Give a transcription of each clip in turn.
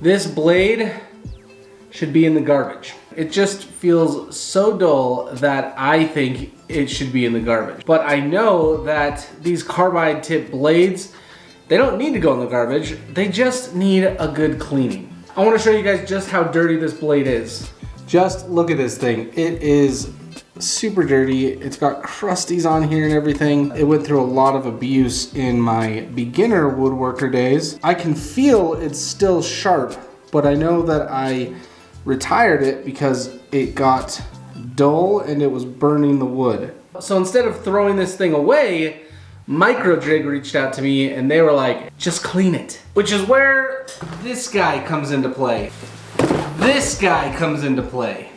This blade should be in the garbage. It just feels so dull that I think it should be in the garbage. But I know that these carbide tip blades, they don't need to go in the garbage. They just need a good cleaning. I want to show you guys just how dirty this blade is. Just look at this thing. It is super dirty. It's got crusties on here and everything. It went through a lot of abuse in my beginner woodworker days. I can feel it's still sharp, but I know that I retired it because it got dull and it was burning the wood. So instead of throwing this thing away, Microjig reached out to me and they were like, just clean it. Which is where this guy comes into play. This guy comes into play.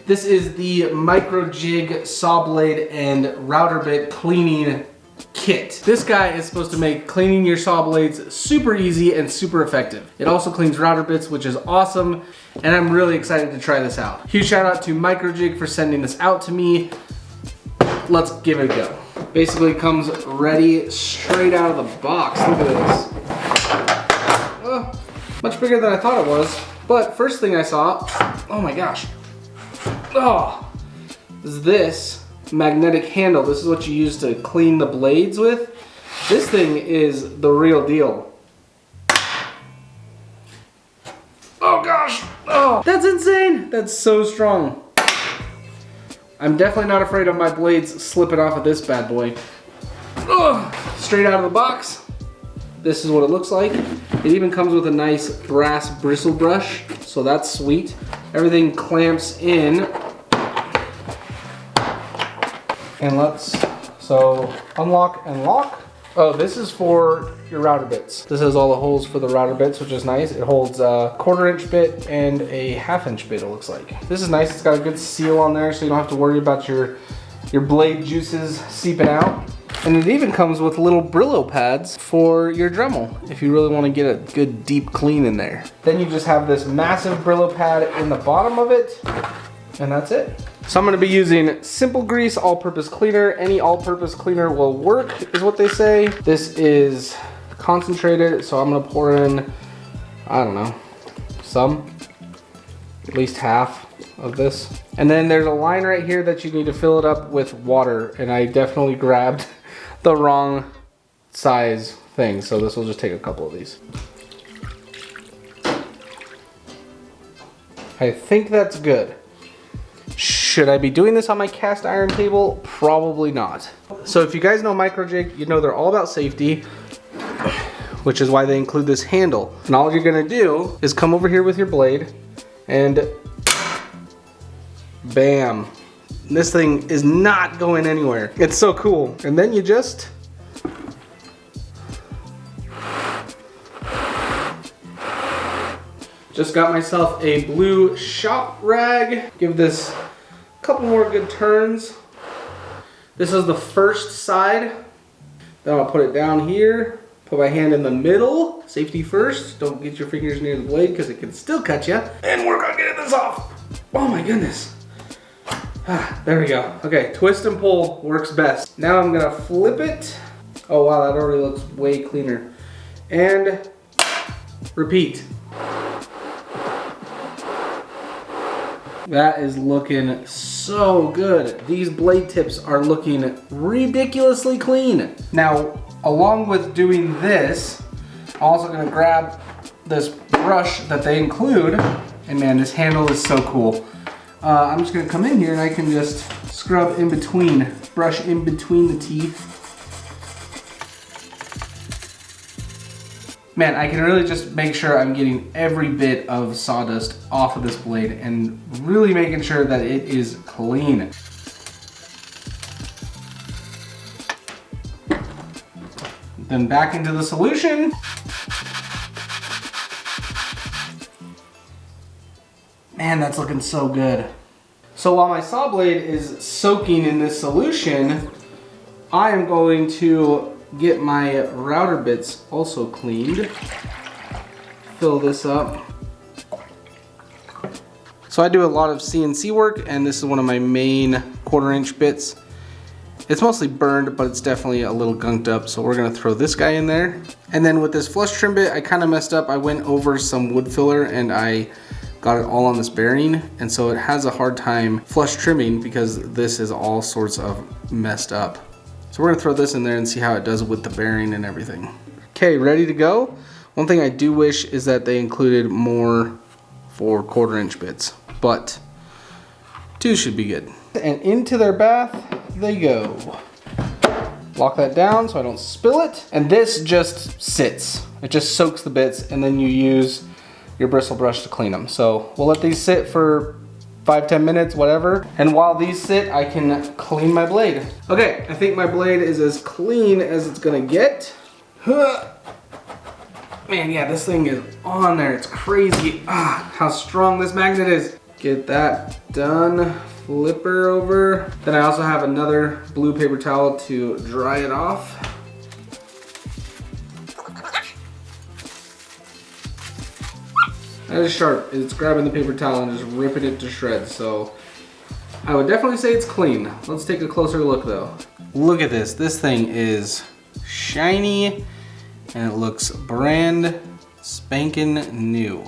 This is the Microjig saw blade and router bit cleaning kit. This guy is supposed to make cleaning your saw blades super easy and super effective. It also cleans router bits, which is awesome, and I'm really excited to try this out. Huge shout out to Microjig for sending this out to me. Let's give it a go. Basically comes ready straight out of the box. Look at this. Oh, much bigger than I thought it was. But first thing I saw, oh my gosh. Oh, is this magnetic handle. This is what you use to clean the blades with. This thing is the real deal. Oh gosh, oh, that's insane. That's so strong. I'm definitely not afraid of my blades slipping off of this bad boy. Oh, straight out of the box. This is what it looks like. It even comes with a nice brass bristle brush, so that's sweet. Everything clamps in. And so unlock and lock. Oh, this is for your router bits. This has all the holes for the router bits, which is nice. It holds a 1/4 inch bit and a 1/2 inch bit, it looks like. This is nice, it's got a good seal on there, so you don't have to worry about your blade juices seeping out. And it even comes with little Brillo pads for your Dremel, if you really want to get a good deep clean in there. Then you just have this massive Brillo pad in the bottom of it, and that's it. So I'm going to be using Simple Grease all-purpose cleaner. Any all-purpose cleaner will work, is what they say. This is concentrated, so I'm going to pour in, I don't know, at least half of this. And then there's a line right here that you need to fill it up with water, and I definitely grabbed the wrong size thing, so this will just take a couple of these. I think that's good. Should I be doing this on my cast iron table? Probably not. So if you guys know Microjig, you know they're all about safety, which is why they include this handle. And all you're gonna do is come over here with your blade and bam. This thing is not going anywhere. It's so cool. And then you just got myself a blue shop rag. Give this a couple more good turns. This is the first side. Then I'll put it down here. Put my hand in the middle. Safety first. Don't get your fingers near the blade because it can still cut you. And work on getting this off. Oh my goodness. There we go. Okay, twist and pull works best. Now I'm gonna flip it. Oh wow, that already looks way cleaner. And repeat. That is looking so good. These blade tips are looking ridiculously clean. Now, along with doing this, I'm also gonna grab this brush that they include. And man, this handle is so cool. I'm just gonna come in here and I can just scrub in between, brush in between the teeth. Man, I can really just make sure I'm getting every bit of sawdust off of this blade and really making sure that it is clean. Then back into the solution. Man, that's looking so good. So while my saw blade is soaking in this solution, I am going to get my router bits also cleaned. Fill this up. So I do a lot of CNC work, and this is one of my main 1/4 inch bits. It's mostly burned, but it's definitely a little gunked up, so we're gonna throw this guy in there. And then with this flush trim bit, I kind of messed up. I went over some wood filler and I got it all on this bearing. And so it has a hard time flush trimming because this is all sorts of messed up. So we're gonna throw this in there and see how it does with the bearing and everything. Okay, ready to go? One thing I do wish is that they included more for 1/4 inch bits, but 2 should be good. And into their bath they go. Lock that down so I don't spill it. And this just sits. It just soaks the bits and then you use your bristle brush to clean them. So we'll let these sit for 5-10 minutes, whatever. And while these sit, I can clean my blade. Okay, I think my blade is as clean as it's gonna get. Man, yeah, this thing is on there. It's crazy how strong this magnet is. Get that done. Flip her over. Then I also have another blue paper towel to dry it off. That is sharp. It's grabbing the paper towel and just ripping it to shreds. So I would definitely say it's clean. Let's take a closer look though. Look at this. This thing is shiny and it looks brand spanking new.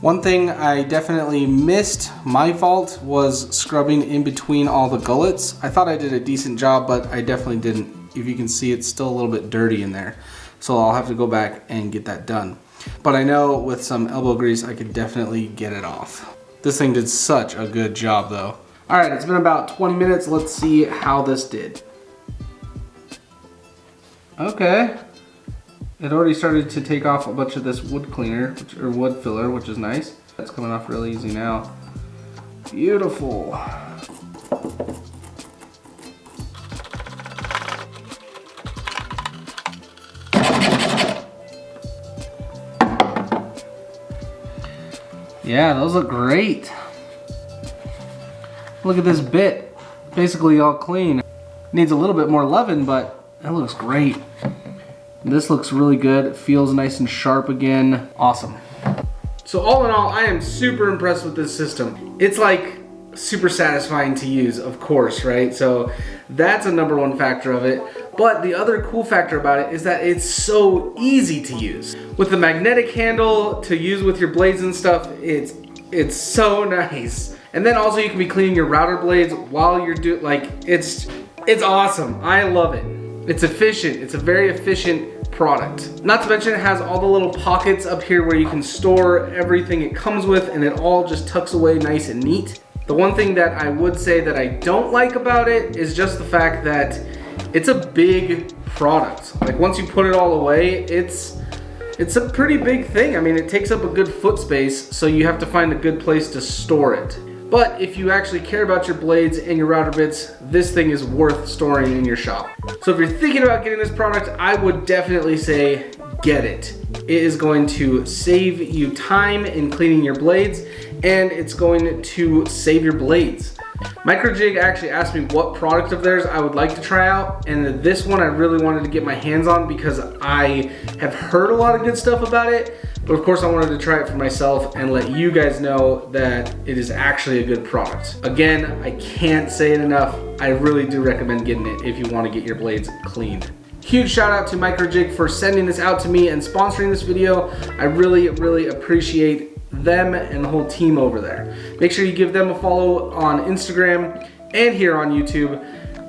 One thing I definitely missed, my fault, was scrubbing in between all the gullets. I thought I did a decent job, but I definitely didn't. If you can see, it's still a little bit dirty in there. So I'll have to go back and get that done. But I know with some elbow grease, I could definitely get it off. This thing did such a good job though. All right, it's been about 20 minutes. Let's see how this did. Okay. It already started to take off a bunch of this wood cleaner, or wood filler, which is nice. That's coming off really easy now. Beautiful. Yeah, those look great. Look at this bit, basically all clean. Needs a little bit more loving, but that looks great. This looks really good. It feels nice and sharp again. Awesome. So all in all, I am super impressed with this system. It's like super satisfying to use, of course, right? So that's a #1 factor of it. But the other cool factor about it is that it's so easy to use. With the magnetic handle to use with your blades and stuff, it's so nice. And then also you can be cleaning your router blades while you're doing, like, it's awesome. I love it. It's efficient. It's a very efficient product. Not to mention it has all the little pockets up here where you can store everything it comes with, and it all just tucks away nice and neat. The one thing that I would say that I don't like about it is just the fact that it's a big product. Like once you put it all away, it's a pretty big thing. I mean, it takes up a good foot space, so you have to find a good place to store it. But if you actually care about your blades and your router bits, this thing is worth storing in your shop. So if you're thinking about getting this product, I would definitely say get it. It is going to save you time in cleaning your blades, and it's going to save your blades. Microjig actually asked me what product of theirs I would like to try out, and this one I really wanted to get my hands on because I have heard a lot of good stuff about it, but of course I wanted to try it for myself and let you guys know that it is actually a good product. Again, I can't say it enough. I really do recommend getting it if you want to get your blades cleaned. Huge shout out to Microjig for sending this out to me and sponsoring this video. I really, really appreciate them and the whole team over there. Make sure you give them a follow on Instagram and here on YouTube.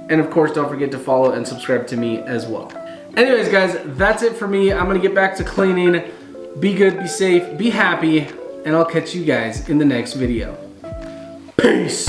And of course, don't forget to follow and subscribe to me as well. Anyways, guys, that's it for me. I'm gonna get back to cleaning. Be good, be safe, be happy, and I'll catch you guys in the next video. Peace.